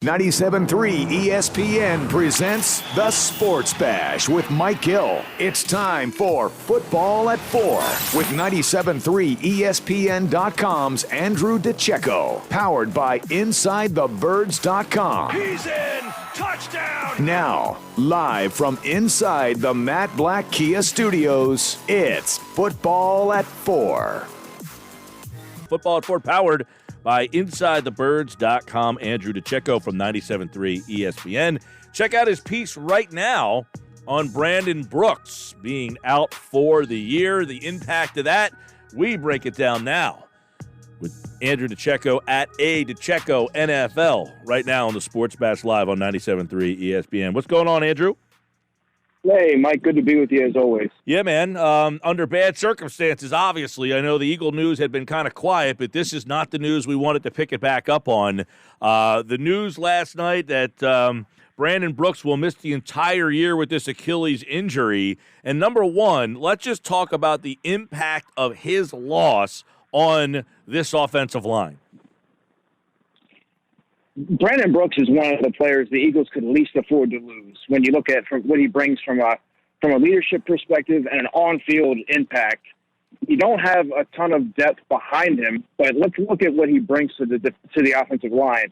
97.3 ESPN presents The Sports Bash with Mike Gill. It's time for Football at 4 with 97.3 ESPN.com's Andrew DiCecco. Powered by InsideTheBirds.com. He's in! Touchdown! Now, live from inside the Matt Black Kia Studios, it's Football at 4. Football at 4 powered by InsideTheBirds.com. Andrew DiCecco from 97.3 ESPN. Check out his piece right now on Brandon Brooks being out for the year. The impact of that, we break it down now with Andrew DiCecco at A DiCecco NFL right now on the Sports Bash Live on 97.3 ESPN. What's going on, Andrew? Hey, Mike, good to be with you as always. Yeah, man. Under bad circumstances, obviously. I know the Eagle news had been kind of quiet, but this is not the news we wanted to pick it back up on. The news last night that Brandon Brooks will miss the entire year with this Achilles injury. And number one, let's just talk about the impact of his loss on this offensive line. Brandon Brooks is one of the players the Eagles could least afford to lose when you look at what he brings from a leadership perspective and an on-field impact. You don't have a ton of depth behind him, but let's look at what he brings to the offensive line.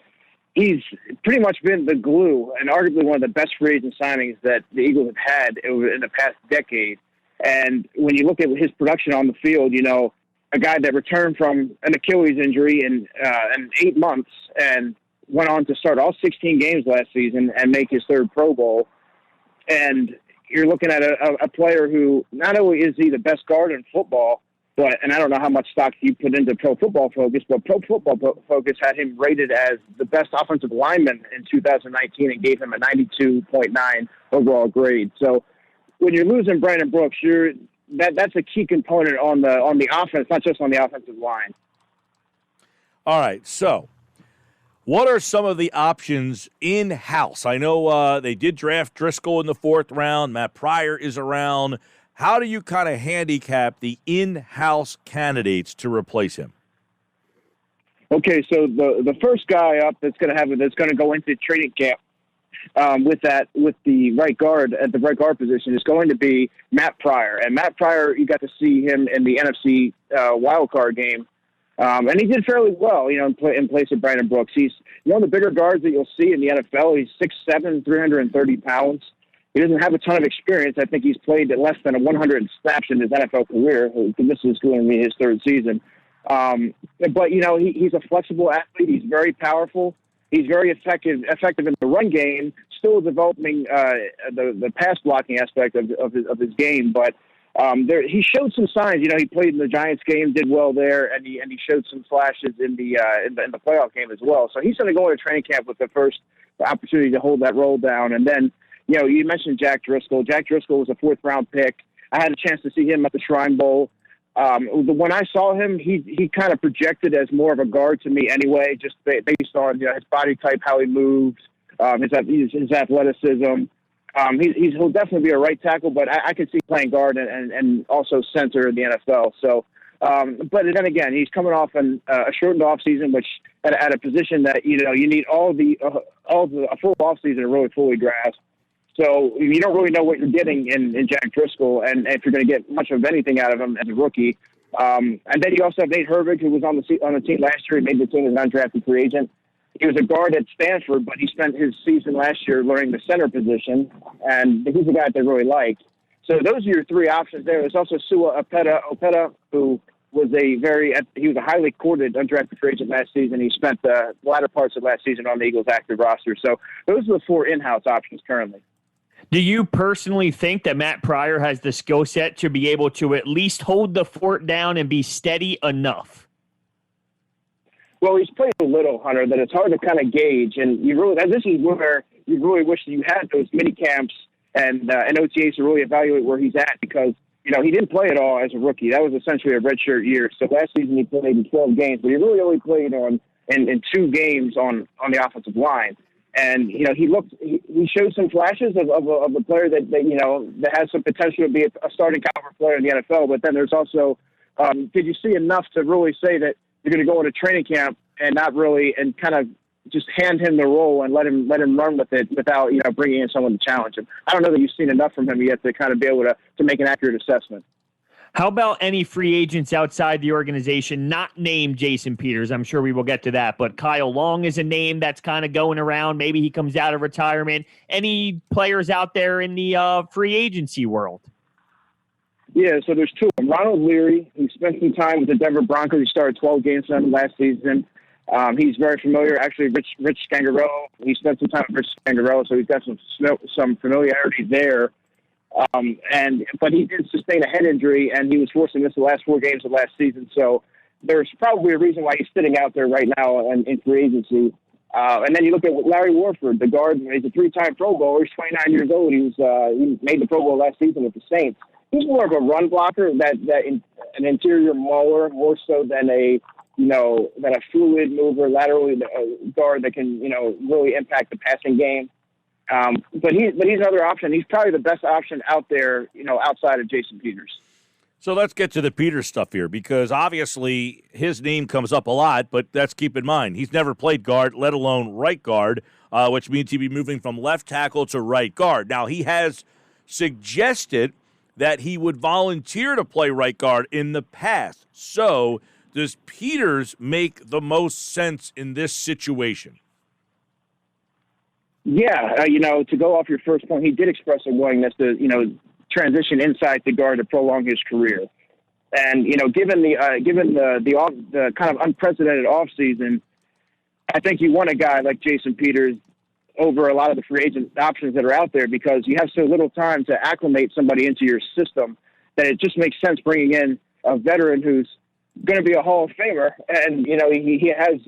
He's pretty much been the glue and arguably one of the best free agent signings that the Eagles have had in the past decade. And when you look at his production on the field, you know, a guy that returned from an Achilles injury in 8 months and went on to start all 16 games last season and make his third Pro Bowl. And you're looking at a player who not only is he the best guard in football, and I don't know how much stock you put into Pro Football Focus, but Pro Football Focus had him rated as the best offensive lineman in 2019 and gave him a 92.9 overall grade. So when you're losing Brandon Brooks, that's a key component on the offense, not just on the offensive line. All right, so what are some of the options in-house? I know they did draft Driscoll in the 4th round. Matt Pryor is around. How do you kind of handicap the in-house candidates to replace him? Okay, so the first guy up that's going to go into training camp with the right guard at the right guard position is going to be Matt Pryor. And Matt Pryor, you got to see him in the NFC wildcard game. And he did fairly well, you know, in place of Brandon Brooks. He's one of the bigger guards that you'll see in the NFL. He's 6'7", 330 pounds. He doesn't have a ton of experience. I think he's played at less than 100 snaps in his NFL career. This is going to be his 3rd season. But, you know, he's a flexible athlete. He's very powerful. He's very effective in the run game, still developing the pass blocking aspect of his game. But he showed some signs. You know, he played in the Giants game, did well there, and he showed some flashes in the playoff game as well. So he's going to go into training camp with the first opportunity to hold that role down. And then, you know, you mentioned Jack Driscoll. Jack Driscoll was a 4th round pick. I had a chance to see him at the Shrine Bowl. When I saw him, he kind of projected as more of a guard to me anyway, just based on, you know, his body type, how he moves, his athleticism. He'll definitely be a right tackle, but I could see playing guard and also center in the NFL. So, but then again, he's coming off a shortened off season, which at a position that, you know, you need a full off season to really fully grasp. So you don't really know what you're getting in Jack Driscoll, and if you're going to get much of anything out of him as a rookie. And then you also have Nate Herbig, who was on the team last year. He made the team as an undrafted free agent. He was a guard at Stanford, but he spent his season last year learning the center position, and he's a guy that they really like. So those are your 3 options there. There's also Sua Opeta, who was he was a highly courted undrafted free agent last season. He spent the latter parts of last season on the Eagles' active roster. So those are the 4 in-house options currently. Do you personally think that Matt Pryor has the skill set to be able to at least hold the fort down and be steady enough? Well, he's played a little, Hunter, that it's hard to kind of gauge. And this is where you really wish you had those mini camps and OTAs to really evaluate where he's at, because, you know, he didn't play at all as a rookie. That was essentially a redshirt year. So last season he played in 12 games, but he really only played in 2 games on the offensive line. And, you know, he showed some flashes of a player that, you know, that has some potential to be a starting caliber player in the NFL. But then there's also, did you see enough to really say that you're going to go into training camp and not really, and kind of just hand him the role and let him run with it without bringing in someone to challenge him. I don't know that you've seen enough from him yet to kind of be able to make an accurate assessment. How about any free agents outside the organization not named Jason Peters? I'm sure we will get to that, but Kyle Long is a name that's kind of going around. Maybe he comes out of retirement. Any players out there in the free agency world? Yeah, so there's two. Ronald Leary, who spent some time with the Denver Broncos. He started 12 games for them last season. He's very familiar. Actually, Rich Scangarello, he spent some time with Rich Scangarello, so he's got some familiarity there. But he did sustain a head injury, and he was forced to miss the last 4 games of last season. So there's probably a reason why he's sitting out there right now in free agency. And then you look at Larry Warford, the guard. He's a 3-time Pro Bowler. He's 29 years old. He made the Pro Bowl last season with the Saints. He's more of a run blocker, an interior mauler, more so than a fluid mover, lateral guard that can really impact the passing game. But he's another option. He's probably the best option out there, outside of Jason Peters. So let's get to the Peters stuff here, because obviously his name comes up a lot, but let's keep in mind he's never played guard, let alone right guard, which means he'd be moving from left tackle to right guard. Now, he has suggested that he would volunteer to play right guard in the past. So does Peters make the most sense in this situation? Yeah, to go off your first point, he did express a willingness to, transition inside the guard to prolong his career. And, given the kind of unprecedented offseason, I think you want a guy like Jason Peters over a lot of the free agent options that are out there, because you have so little time to acclimate somebody into your system that it just makes sense bringing in a veteran who's going to be a Hall of Famer. And, he has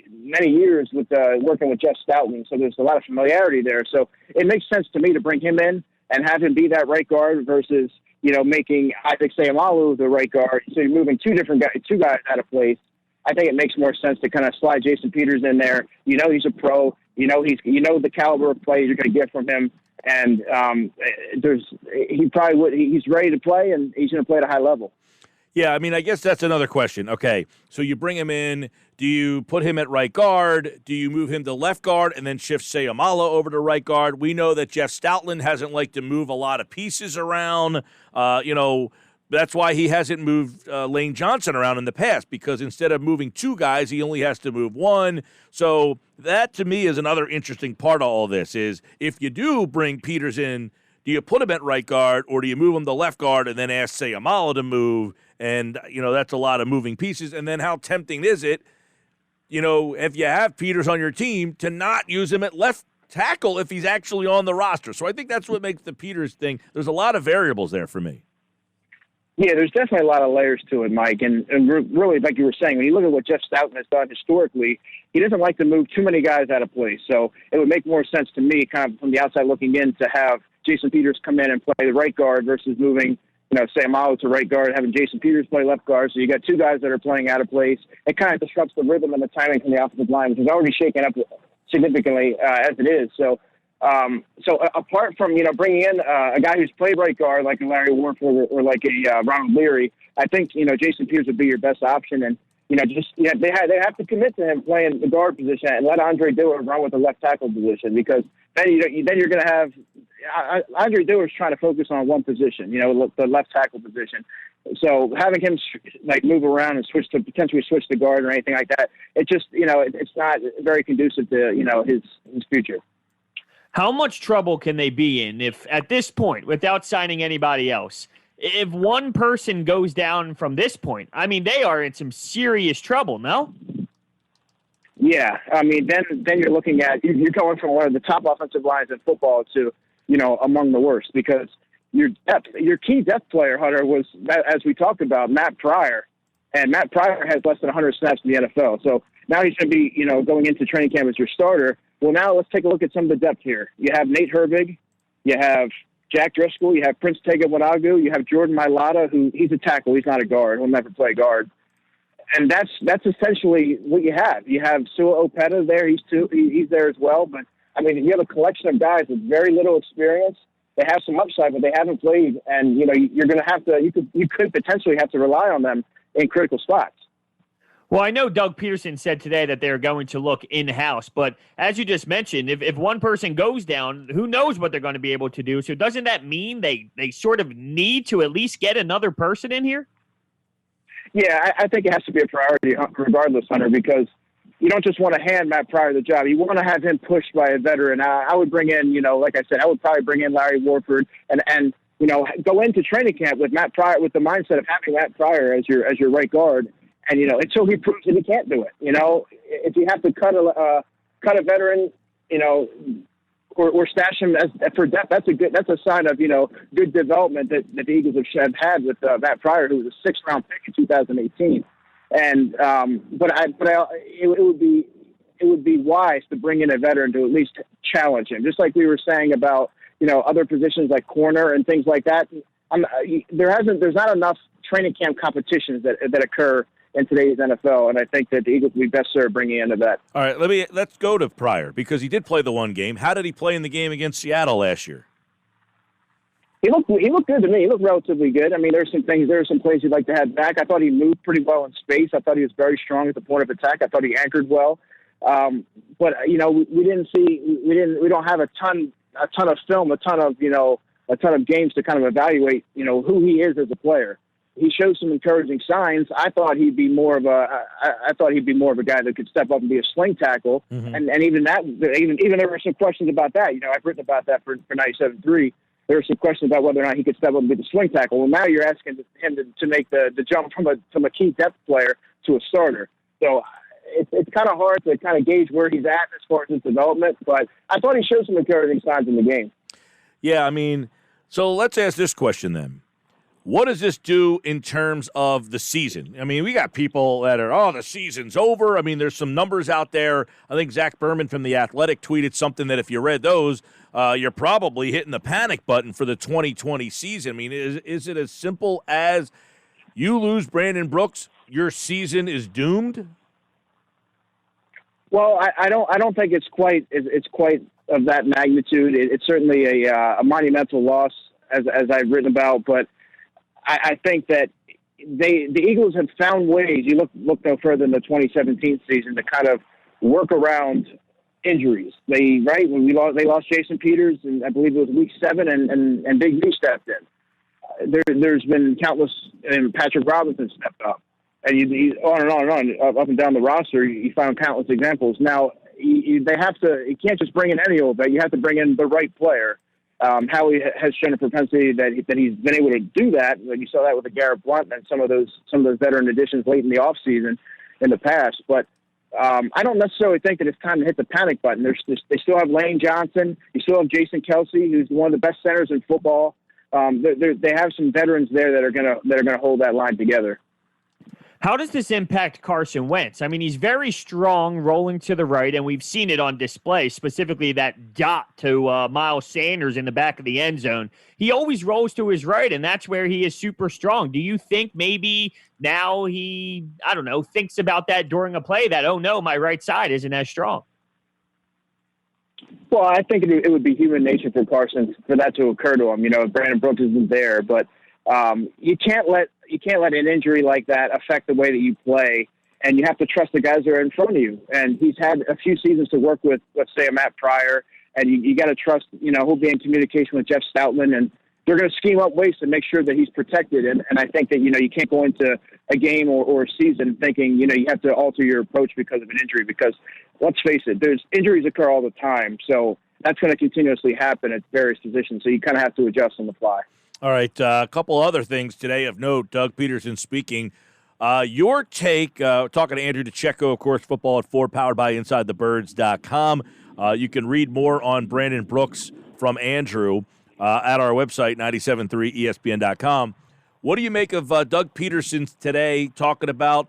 many years with working with Jeff Stoutland, so there's a lot of familiarity there. So it makes sense to me to bring him in and have him be that right guard versus, making Isaac Seumalo the right guard. So you're moving two guys out of place. I think it makes more sense to kind of slide Jason Peters in there. He's a pro. He's the caliber of play you're going to get from him. And he's ready to play, and he's going to play at a high level. Yeah, I mean, I guess that's another question. Okay, so you bring him in. Do you put him at right guard? Do you move him to left guard and then shift Seumalo over to right guard? We know that Jeff Stoutland hasn't liked to move a lot of pieces around. That's why he hasn't moved Lane Johnson around in the past, because instead of moving 2 guys, he only has to move 1. So that, to me, is another interesting part of all this, is if you do bring Peters in, do you put him at right guard, or do you move him to left guard and then ask Seumalo to move? And, that's a lot of moving pieces. And then how tempting is it, if you have Peters on your team, to not use him at left tackle if he's actually on the roster? So I think that's what makes the Peters thing. There's a lot of variables there for me. Yeah, there's definitely a lot of layers to it, Mike. And really, like you were saying, when you look at what Jeff Stoutland has done historically, he doesn't like to move too many guys out of place. So it would make more sense to me, kind of from the outside looking in, to have Jason Peters come in and play the right guard versus moving, Seumalo to right guard, having Jason Peters play left guard. So you got 2 guys that are playing out of place. It kind of disrupts the rhythm and the timing from the offensive line, which is already shaken up significantly as it is. So apart from, bringing in a guy who's played right guard like a Larry Warford or like a Ronald Leary, I think, Jason Peters would be your best option. And, they have to commit to him playing the guard position and let Andre Dillard run with the left tackle position, because then you're going to have Andre Dillard's trying to focus on one position, the left tackle position. So having him move around and potentially switch the guard or anything like that, it just, it's not very conducive to, his future. How much trouble can they be in if, at this point, without signing anybody else, if one person goes down from this point? I mean, they are in some serious trouble, no? Yeah, I mean, then you're looking at, you're going from one of the top offensive lines in football to, among the worst, because your key depth player, Hunter, was, as we talked about, Matt Pryor. And Matt Pryor has less than 100 snaps in the NFL. So now he's going to be, going into training camp as your starter. Well, now let's take a look at some of the depth here. You have Nate Herbig. You have Jack Driscoll. You have Prince Tega Wanagu. You have Jordan Mailata, who he's a tackle. He's not a guard. He'll never play guard. And that's essentially what you have. You have Sua Opeta there. He's there as well. But, I mean, you have a collection of guys with very little experience. They have some upside, but they haven't played. And, you're going to have to – you could potentially have to rely on them in critical spots. Well, I know Doug Peterson said today that they're going to look in-house, but as you just mentioned, if one person goes down, who knows what they're going to be able to do? So doesn't that mean they sort of need to at least get another person in here? Yeah, I think it has to be a priority regardless, Hunter, because you don't just want to hand Matt Pryor the job. You want to have him pushed by a veteran. I would bring in, like I said, I would probably bring in Larry Warford and go into training camp with Matt Pryor with the mindset of having Matt Pryor as your right guard. And, until he proves that he can't do it, if you have to cut a veteran, or stash him for depth, that's a sign of, good development that the Eagles have had with Matt Pryor, who was a 6th-round pick in 2018. And, it would be wise to bring in a veteran to at least challenge him, just like we were saying about, other positions like corner and things like that. There's not enough training camp competitions that occur in today's NFL, and I think that the Eagles would be best served bringing in a vet. All right, let's go to Pryor, because he did play the one game. How did he play in the game against Seattle last year? He looked good to me. He looked relatively good. I mean, there are some plays he'd like to have back. I thought he moved pretty well in space. I thought he was very strong at the point of attack. I thought he anchored well. But we don't have a ton of film, a ton of games to kind of evaluate, who he is as a player. He shows some encouraging signs. I thought he'd be more of a guy that could step up and be a sling tackle. Mm-hmm. And even there were some questions about that. I've written about that for 97.3. There were some questions about whether or not he could step up and be the sling tackle. Well, now you're asking him to make the jump from a key depth player to a starter. So it's kind of hard to kind of gauge where he's at as far as his development. But I thought he showed some encouraging signs in the game. Yeah, I mean, so let's ask this question then. What does this do in terms of the season? I mean, we got people that are, the season's over. I mean, there's some numbers out there. I think Zach Berman from The Athletic tweeted something that if you read those, you're probably hitting the panic button for the 2020 season. I mean, is it as simple as you lose Brandon Brooks, your season is doomed? Well, I don't think it's quite of that magnitude. It's certainly a monumental loss, as I've written about, but I think that the Eagles have found ways. You look no further than the 2017 season to kind of work around injuries. They lost Jason Peters, and I believe it was week 7, and Big B stepped in. There's been countless, and Patrick Robinson stepped up, and you on and on and on up and down the roster. You find countless examples. Now you can't just bring in any old vet. You have to bring in the right player. Howie has shown a propensity that he's been able to do that. Like you saw that with the Garrett Blunt and some of those veteran additions late in the offseason in the past. But I don't necessarily think that it's time to hit the panic button. They still have Lane Johnson. You still have Jason Kelsey, who's one of the best centers in football. They have some veterans there that are gonna hold that line together. How does this impact Carson Wentz? I mean, he's very strong rolling to the right, and we've seen it on display, specifically that dot to Miles Sanders in the back of the end zone. He always rolls to his right, and that's where he is super strong. Do you think maybe now he, thinks about that during a play that, oh, no, my right side isn't as strong? Well, I think it would be human nature for Carson for that to occur to him. Brandon Brooks isn't there, but you can't let an injury like that affect the way that you play, and you have to trust the guys that are in front of you. And he's had a few seasons to work with, let's say, a Matt Pryor, and you got to trust, he'll be in communication with Jeff Stoutland, and they're going to scheme up ways to make sure that he's protected. And I think that, you can't go into a game or a season thinking, you have to alter your approach because of an injury, because let's face it, there's injuries occur all the time. So that's going to continuously happen at various positions. So you kind of have to adjust on the fly. All right, a couple other things today of note. Doug Peterson speaking. Your take, talking to Andrew DiCecco, of course, Football at 4, powered by InsideTheBirds.com. You can read more on Brandon Brooks from Andrew at our website, 973ESPN.com. What do you make of Doug Peterson today talking about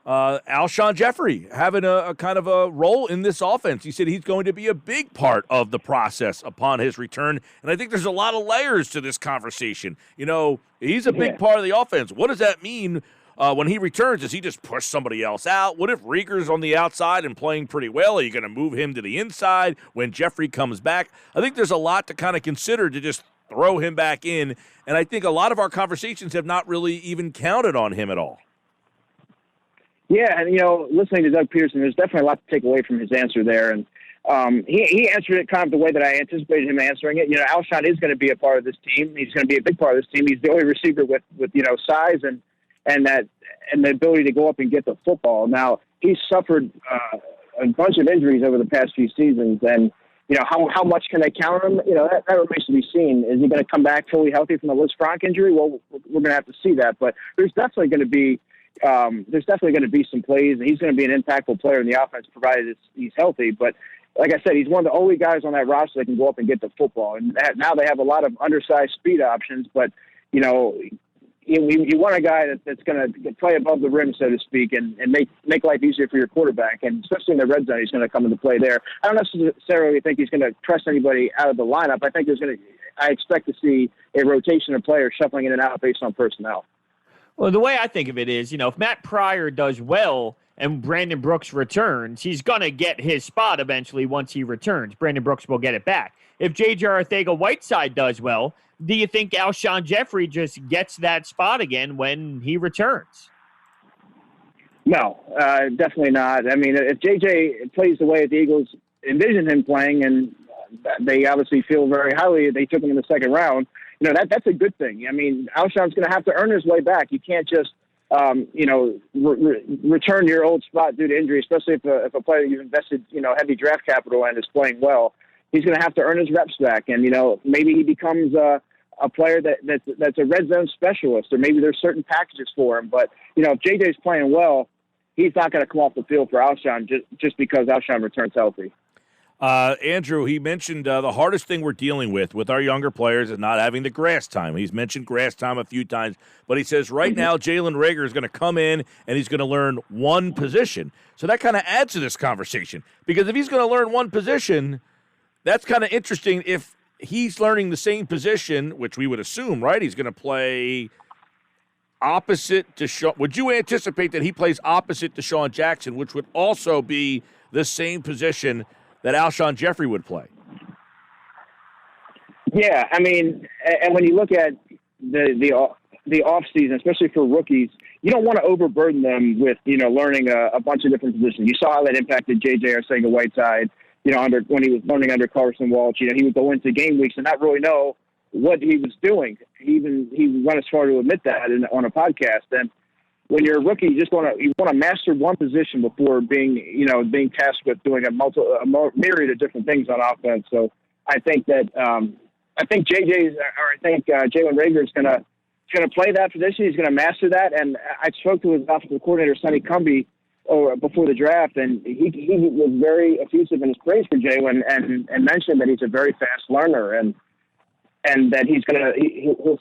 Alshon Jeffery having a kind of a role in this offense? He said he's going to be a big part of the process upon his return, and I think there's a lot of layers to this conversation. He's a big part of the offense. What does that mean when he returns? Does he just push somebody else out? What if Rieger's on the outside and playing pretty well? Are you going to move him to the inside when Jeffery comes back? I think there's a lot to kind of consider to just throw him back in, and I think a lot of our conversations have not really even counted on him at all. Yeah, and, listening to Doug Peterson, there's definitely a lot to take away from his answer there. And he answered it kind of the way that I anticipated him answering it. Alshon is going to be a part of this team. He's going to be a big part of this team. He's the only receiver with size and the ability to go up and get the football. Now, he's suffered a bunch of injuries over the past few seasons, and how much can they count him? That remains to be seen. Is he going to come back fully healthy from the Liz Frank injury? Well, we're going to have to see that. But there's definitely going to be some plays, and he's going to be an impactful player in the offense provided he's healthy. But like I said, he's one of the only guys on that roster that can go up and get the football. And now they have a lot of undersized speed options, but you want a guy that's going to play above the rim, so to speak, and make life easier for your quarterback. And especially in the red zone, he's going to come into play there. I don't necessarily think he's going to press anybody out of the lineup. I expect to see a rotation of players shuffling in and out based on personnel. Well, the way I think of it is, if Matt Pryor does well and Brandon Brooks returns, he's going to get his spot eventually once he returns. Brandon Brooks will get it back. If J.J. Arcega-Whiteside does well, do you think Alshon Jeffery just gets that spot again when he returns? No, definitely not. I mean, if J.J. plays the way the Eagles envision him playing, and they obviously feel very highly they took him in the second round, that's a good thing. I mean, Alshon's going to have to earn his way back. You can't just, return your old spot due to injury, especially if a player you've invested, heavy draft capital in is playing well. He's going to have to earn his reps back. And, maybe he becomes a player that's a red zone specialist, or maybe there's certain packages for him. But, if JJ's playing well, he's not going to come off the field for Alshon just because Alshon returns healthy. Andrew, he mentioned the hardest thing we're dealing with our younger players is not having the grass time. He's mentioned grass time a few times, but he says right now Jalen Reagor is going to come in and he's going to learn one position. So that kind of adds to this conversation, because if he's going to learn one position, that's kind of interesting. If he's learning the same position, which we would assume, right, he's going to play opposite to would you anticipate that he plays opposite to Deshaun Jackson, which would also be the same position that Alshon Jeffery would play? Yeah, I mean, and when you look at the off season, especially for rookies, you don't want to overburden them with learning a bunch of different positions. You saw how that impacted J.J. Arcega-Whiteside. When he was learning under Carson Walsh, he would go into game weeks and not really know what he was doing. He went as far to admit that on a podcast. And when you're a rookie, you want to master one position before being tasked with doing a myriad of different things on offense. So I think that Jalen Reagor is going to play that position. He's going to master that. And I spoke to his offensive coordinator, Sonny Cumbie, before the draft, and he was very effusive in his praise for Jalen and mentioned that he's a very fast learner and that he'll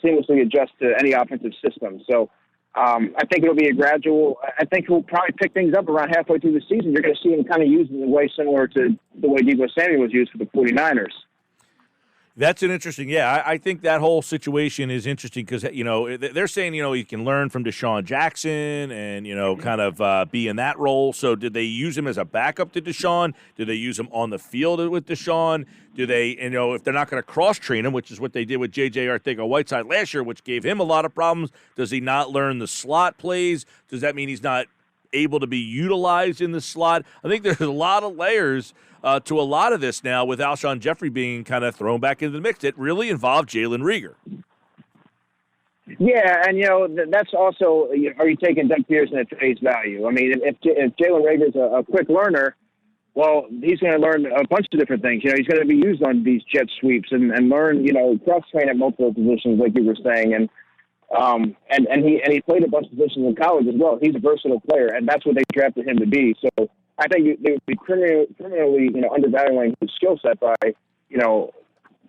seamlessly adjust to any offensive system. So I think it'll be a gradual. I think he'll probably pick things up around halfway through the season. You're going to see him kind of used in a way similar to the way Deebo Samuel was used for the 49ers. That's an interesting, I think that whole situation is interesting because, they're saying, he can learn from Deshaun Jackson and, kind of be in that role. So did they use him as a backup to Deshaun? Do they use him on the field with Deshaun? Do they, if they're not going to cross-train him, which is what they did with J.J. Arcega-Whiteside last year, which gave him a lot of problems, does he not learn the slot plays? Does that mean he's not able to be utilized in the slot? I think there's a lot of layers to a lot of this now with Alshon Jeffery being kind of thrown back into the mix. It really involved Jalen Reagor. Yeah, and, that's also, are you taking Doug Pearson at face value? I mean, if Jalen Reagor's a quick learner, well, he's going to learn a bunch of different things. He's going to be used on these jet sweeps and learn, cross-train at multiple positions, like you were saying. And he played a bunch of positions in college as well. He's a versatile player, and that's what they drafted him to be. So I think they would be criminally, undervaluing his skill set by,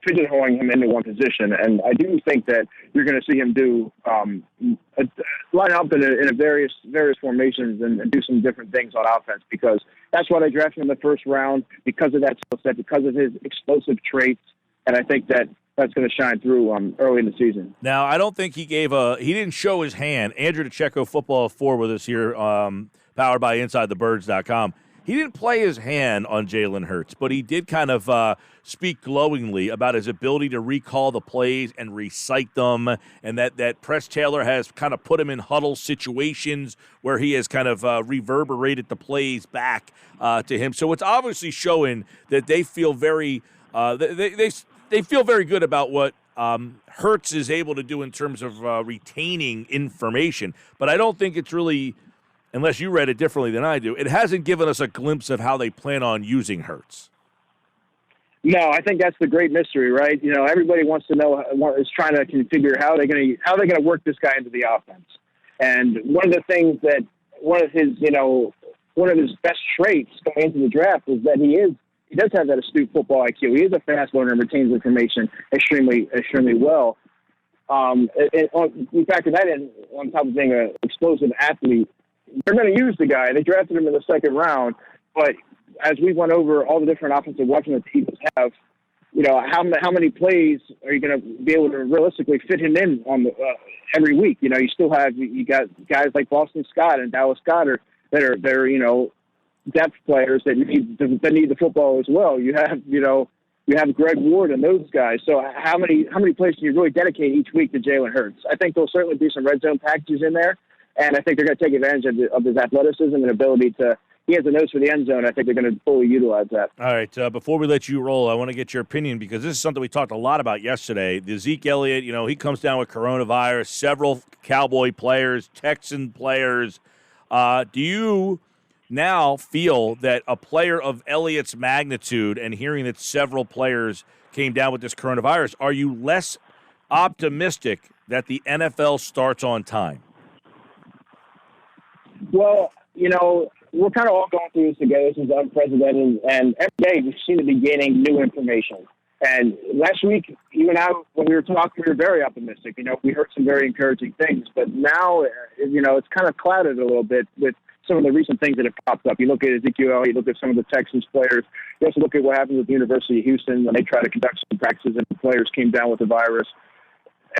pigeonholing him into one position. And I do think that you're going to see him do line up in various formations and do some different things on offense, because that's why they drafted him in the first round, because of that skill set, because of his explosive traits. And I think that that's going to shine through early in the season. Now, I don't think he didn't show his hand. Andrew DiCecco, Football 4 with us here, powered by InsideTheBirds.com. he didn't play his hand on Jalen Hurts, but he did kind of speak glowingly about his ability to recall the plays and recite them, and that Press Taylor has kind of put him in huddle situations where he has kind of reverberated the plays back to him. So it's obviously showing that they feel very they feel very good about what Hurts is able to do in terms of retaining information. But I don't think it's really, unless you read it differently than I do, it hasn't given us a glimpse of how they plan on using Hurts. No, I think that's the great mystery, right? You know, everybody wants to know, is trying to configure how they're going to work this guy into the offense. And one of the things that one of his best traits going into the draft is that he does have that astute football IQ. He is a fast learner and retains information extremely well. You factor that in on top of being an explosive athlete. They're going to use the guy. They drafted him in the second round, but as we went over all the different offensive weapons that the Eagles have, you know, how many plays are you going to be able to realistically fit him in on every week? You know, you got guys like Boston Scott and Dallas Goedert that are you know, depth players that need the football as well. You have Greg Ward and those guys. So how many plays can you really dedicate each week to Jalen Hurts? I think there'll certainly be some red zone packages in there, and I think they're going to take advantage of his athleticism and ability to. He has a nose for the end zone. I think they're going to fully utilize that. All right. Before we let you roll, I want to get your opinion because this is something we talked a lot about yesterday. The Zeke Elliott, you know, he comes down with coronavirus. Several Cowboy players, Texan players. Do you now feel that a player of Elliott's magnitude and hearing that several players came down with this coronavirus, are you less optimistic that the NFL starts on time? Well, you know, we're kind of all going through this together. This is unprecedented, and every day we seem to be gaining new information. And last week, you and I, when we were talking, we were very optimistic. You know, we heard some very encouraging things. But now, you know, it's kind of clouded a little bit with some of the recent things that have popped up. You look at Ezekiel, you look at some of the Texans players. You also look at what happened with the University of Houston when they tried to conduct some practices and the players came down with the virus.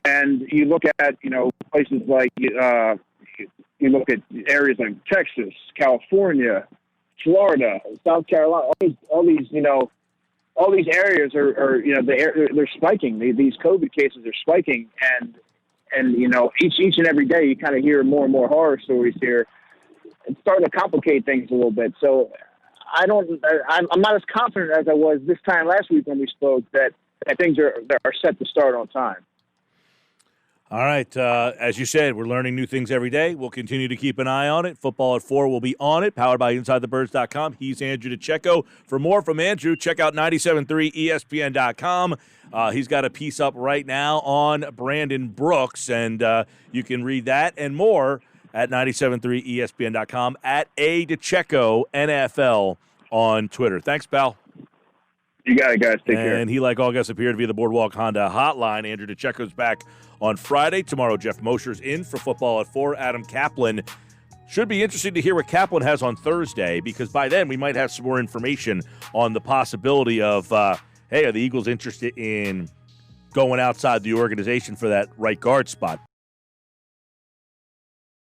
And you look at, you know, places like you look at areas like Texas, California, Florida, South Carolina. All these areas are you know, they're spiking. These COVID cases are spiking, and you know, each and every day you kind of hear more and more horror stories here. It's starting to complicate things a little bit. So I'm not as confident as I was this time last week when we spoke that things are set to start on time. All right. As you said, we're learning new things every day. We'll continue to keep an eye on it. Football at 4 will be on it, powered by InsideTheBirds.com. He's Andrew DiCecco. For more from Andrew, check out 97.3 ESPN.com. He's got a piece up right now on Brandon Brooks, and you can read that and more at 97.3 ESPN.com, at DiCecco NFL on Twitter. Thanks, pal. You got it, guys. Take care. And he, like all guests, appeared via the Boardwalk Honda hotline. Andrew DiCecco's back on Friday. Tomorrow, Jeff Mosher's in for Football at 4. Adam Kaplan. Should be interesting to hear what Kaplan has on Thursday, because by then we might have some more information on the possibility of, hey, are the Eagles interested in going outside the organization for that right guard spot?